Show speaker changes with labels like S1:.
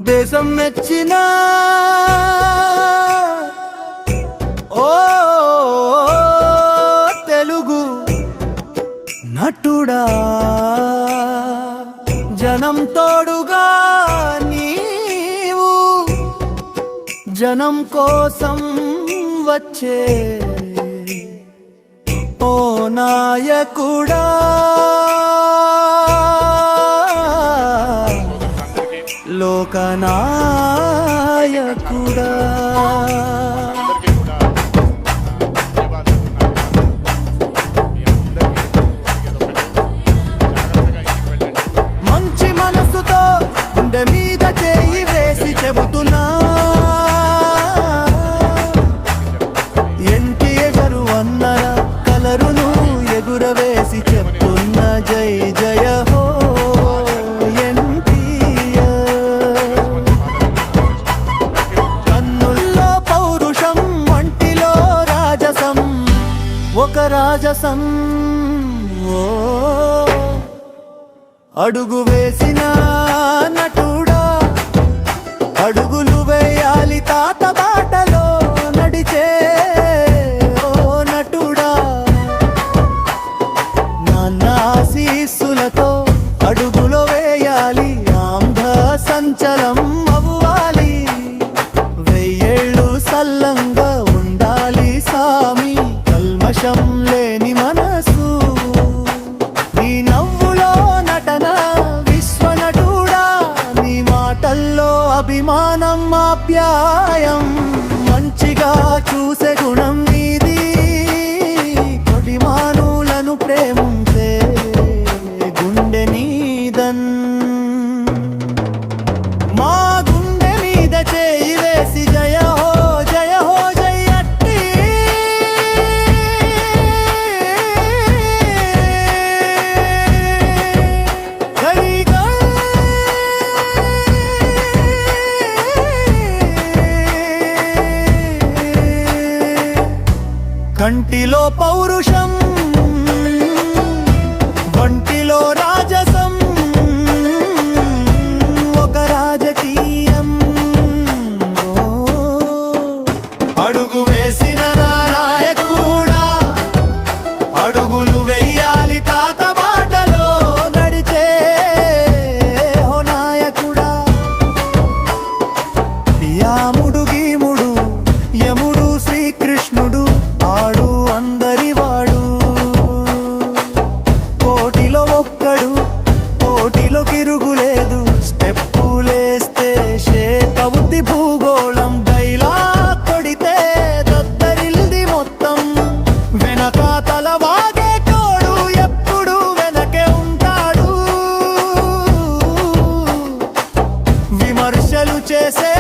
S1: దేశం మెచ్చిన ఓ తెలుగు నటుడా, జనం తోడుగా నీవు జనం కోసం వచ్చే ఓ నాయకుడా, లోకనాయకుడా. మంచి మనసుతో గుండె మీద చేయి వేసి చెబుతున్నా, ఎన్టీఆర్ అన్నర కలరును ఎగురవేసి చెప్తున్న జై జయ హో ఒక రాజసం. ఓ అడుగు వేసిన నటుడా, అడుగులు వేయాలి తాత బాటలో నడిచే ఓ నటుడా, నాన్న ఆశీస్సులతో అడుగులో వేయాలి, ఆంధ్ర సంచలం అవ్వాలి, వెయ్యేళ్ళు సల్లంగా ఉండాలి సామి, కల్మషం లేని మనసు, నీ నవ్వులో నటన విశ్వనటుడా, నీ మాటల్లో అభిమానం ఆప్యాయం, మంచిగా చూసే గుణం నీది, కొడిమానులను ప్రేమించే గుండె నీదన్, మా గుండె మీద చేయి వేసి జయ హో జయ హో జయ అట్టి కంటిలో పౌరుషం, వంటిలో రాజసం, ఒక రాజకీయం. అడుగు వేసిన నాయకుడా, అడుగులు వెయ్యాలి తాత బాటలో నడిచే ఓ నాయకుడా, యాముడు గీముడు యముడు శ్రీకృష్ణుడు ఆడు అందరివాడు, కోటిలో ఒక్కడు కోటిలో తిరుగులేదు, స్టెప్పులేస్తే శేతవుద్ది భూగోళం, డైలాగ్ కొడితే దద్దరిల్ది మొత్తం, వెనక తల వాగే తోడు ఎప్పుడు వెనకే ఉంటాడు, విమర్శలు చేసే